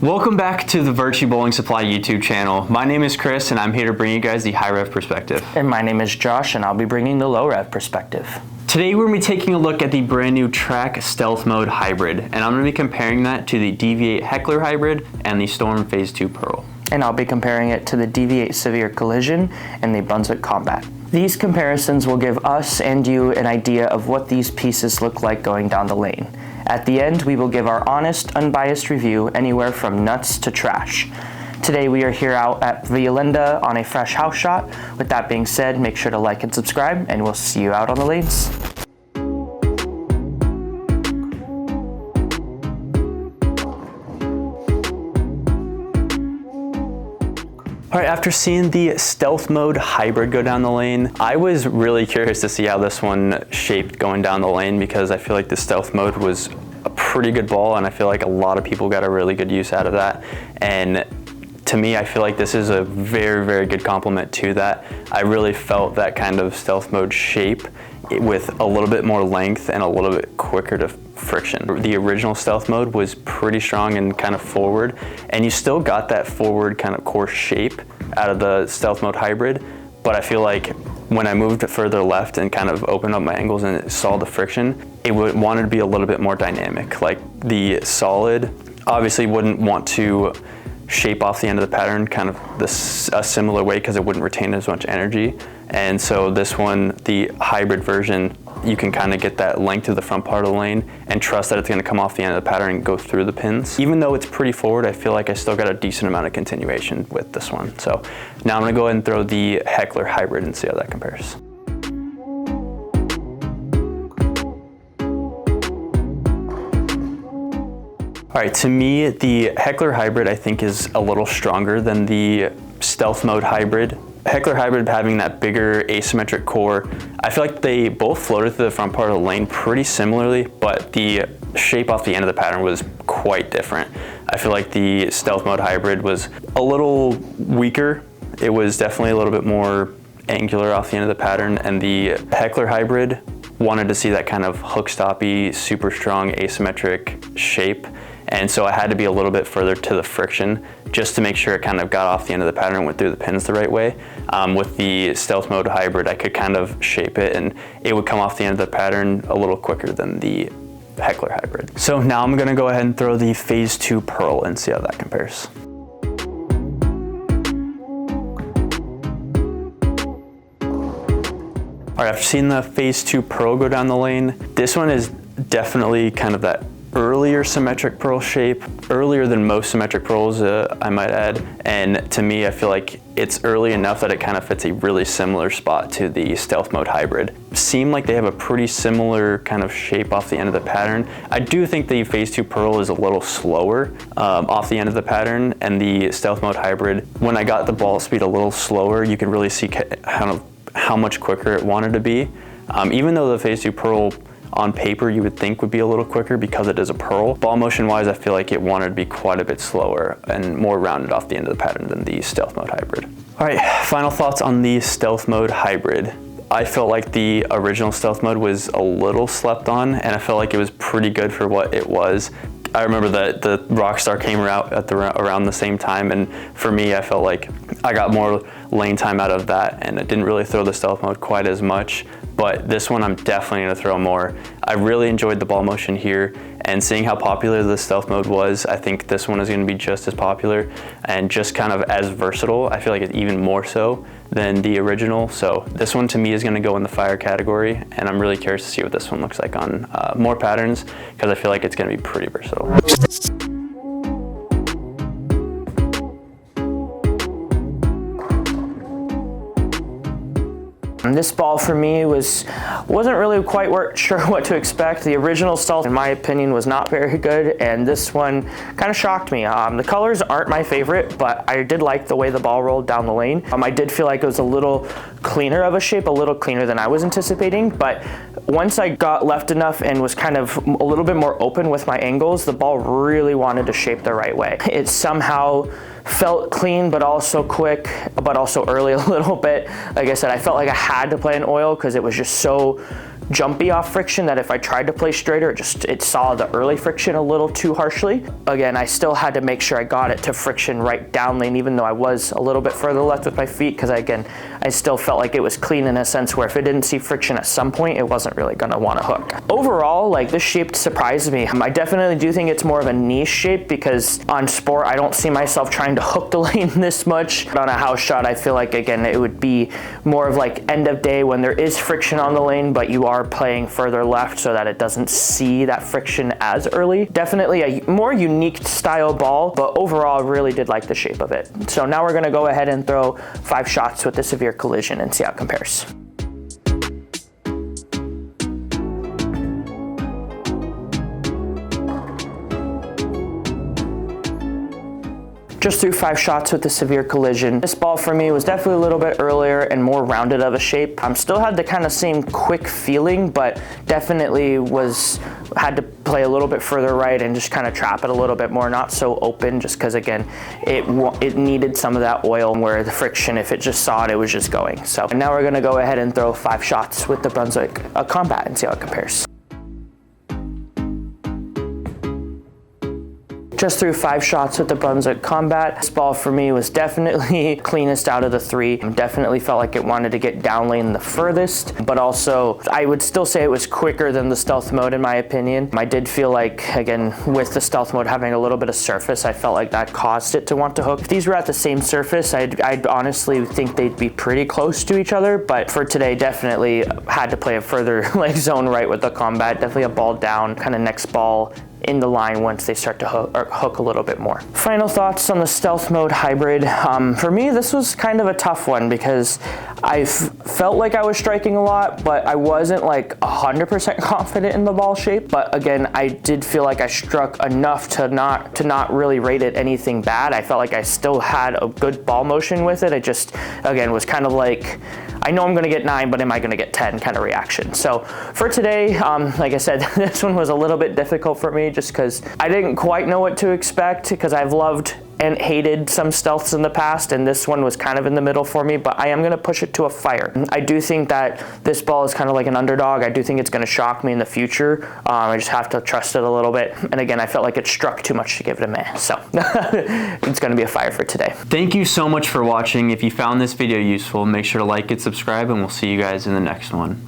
Welcome back to the Virtue Bowling Supply YouTube channel. My name is Chris and I'm here to bring you guys the high rev perspective. And my name is Josh and I'll be bringing the low rev perspective. Today we're going to be taking a look at the brand new Track Stealth Mode Hybrid, and I'm going to be comparing that to the Deviate Heckler Hybrid and the Storm Phase 2 Pearl. And I'll be comparing it to the Deviate Severe Collision and the Brunswick Combat. These comparisons will give us and you an idea of what these pieces look like going down the lane. At the end, we will give our honest, unbiased review anywhere from nuts to trash. Today we are here out at Violenda on a fresh house shot. With that being said, make sure to like and subscribe, and we'll see you out on the lanes. All right, after seeing the Stealth Mode Hybrid go down the lane, I was really curious to see how this one shaped going down the lane, because I feel like the Stealth Mode was a pretty good ball, and I feel like a lot of people got a really good use out of that. And to me, I feel like this is a very, very good complement to that. I really felt that kind of Stealth Mode shape with a little bit more length and a little bit quicker to friction. The original Stealth Mode was pretty strong and kind of forward, and you still got that forward kind of course shape out of the Stealth Mode Hybrid, but I feel like when I moved it further left and kind of opened up my angles and saw the friction, it wanted to be a little bit more dynamic. Like the Solid obviously wouldn't want to shape off the end of the pattern kind of a similar way because it wouldn't retain as much energy. And so this one, the hybrid version, you can kind of get that length to the front part of the lane and trust that it's going to come off the end of the pattern and go through the pins. Even though it's pretty forward, I feel like I still got a decent amount of continuation with this one. So now I'm going to go ahead and throw the Heckler hybrid and see how that compares. All right, to me, the Heckler hybrid I think is a little stronger than the Stealth Mode hybrid. Heckler hybrid having that bigger asymmetric core, I feel like they both floated through the front part of the lane pretty similarly, but the shape off the end of the pattern was quite different. I feel like the Stealth Mode hybrid was a little weaker. It was definitely a little bit more angular off the end of the pattern, and the Heckler hybrid wanted to see that kind of hook stoppy, super strong asymmetric shape. And so I had to be a little bit further to the friction just to make sure it kind of got off the end of the pattern and went through the pins the right way. With the Stealth Mode hybrid, I could kind of shape it and it would come off the end of the pattern a little quicker than the Heckler hybrid. So now I'm gonna go ahead and throw the Phase 2 Pearl and see how that compares. All right, after seeing the Phase 2 Pearl go down the lane, this one is definitely kind of that earlier symmetric pearl shape, earlier than most symmetric pearls, I might add. And to me, I feel like it's early enough that it kind of fits a really similar spot to the Stealth Mode hybrid. Seem like they have a pretty similar kind of shape off the end of the pattern. I do think the Phase 2 Pearl is a little slower off the end of the pattern, and the Stealth Mode hybrid, when I got the ball speed a little slower, you could really see kind of how much quicker it wanted to be. Even though the Phase 2 Pearl on paper you would think would be a little quicker because it is a pearl, ball motion wise I feel like it wanted to be quite a bit slower and more rounded off the end of the pattern than the Stealth Mode hybrid. All right, final thoughts on the Stealth Mode hybrid. I felt like the original Stealth Mode was a little slept on, and I felt like it was pretty good for what it was. I remember that the Rockstar came out at around the same time, and for me, I felt like I got more lane time out of that, and it didn't really throw the Stealth Mode quite as much, but this one I'm definitely gonna throw more. I really enjoyed the ball motion here, and seeing how popular the Stealth Mode was, I think this one is gonna be just as popular and just kind of as versatile. I feel like it's even more so than the original. So this one to me is gonna go in the fire category, and I'm really curious to see what this one looks like on more patterns, because I feel like it's gonna be pretty versatile. This ball for me wasn't really quite sure what to expect. The original Stealth, in my opinion, was not very good, and this one kind of shocked me. The colors aren't my favorite, but I did like the way the ball rolled down the lane. I did feel like it was a little cleaner of a shape, a little cleaner than I was anticipating, but once I got left enough and was kind of a little bit more open with my angles, the ball really wanted to shape the right way. It somehow felt clean, but also quick, but also early a little bit. Like I said, I felt like I had to play in oil because it was just so jumpy off friction that if I tried to play straighter, it saw the early friction a little too harshly. Again, I still had to make sure I got it to friction right down lane, even though I was a little bit further left with my feet, because again, I still felt like it was clean in a sense where if it didn't see friction at some point, it wasn't really gonna wanna hook. Overall, like, this shape surprised me. I definitely do think it's more of a niche shape, because on sport, I don't see myself trying to hook the lane this much. But on a house shot, I feel like, again, it would be more of like end of day when there is friction on the lane, but you are playing further left so that it doesn't see that friction as early. Definitely a more unique style ball, but overall, I really did like the shape of it. So now we're gonna go ahead and throw 5 shots with the severe collision and see how it compares. Just threw 5 shots with the severe collision. This ball for me was definitely a little bit earlier and more rounded of a shape. Still had the kind of same quick feeling, but definitely had to play a little bit further right and just kind of trap it a little bit more, not so open, just because again, it needed some of that oil where the friction, if it just saw it, it was just going. So now we're gonna go ahead and throw 5 shots with the Brunswick Combat and see how it compares. Just threw 5 shots with the Brunswick Combat. This ball for me was definitely cleanest out of the 3. Definitely felt like it wanted to get down lane the furthest, but also I would still say it was quicker than the stealth mode in my opinion. I did feel like, again, with the stealth mode having a little bit of surface, I felt like that caused it to want to hook. If these were at the same surface, I'd honestly think they'd be pretty close to each other, but for today, definitely had to play a further like zone right with the Combat. Definitely a ball down, kind of next ball in the line once they start to hook a little bit more. Final thoughts on the stealth mode hybrid. For me, this was kind of a tough one because I felt like I was striking a lot, but I wasn't like 100% confident in the ball shape. But again, I did feel like I struck enough to not really rate it anything bad. I felt like I still had a good ball motion with it. It just, again, was kind of like, I know I'm gonna get 9, but am I gonna get 10 kind of reaction. So for today, like I said, this one was a little bit difficult for me just because I didn't quite know what to expect, because I've loved and hated some stealths in the past, and this one was kind of in the middle for me, but I am gonna push it to a fire. I do think that this ball is kind of like an underdog. I do think it's gonna shock me in the future. I just have to trust it a little bit. And again, I felt like it struck too much to give it a meh, so it's gonna be a fire for today. Thank you so much for watching. If you found this video useful, make sure to like it, subscribe, and we'll see you guys in the next one.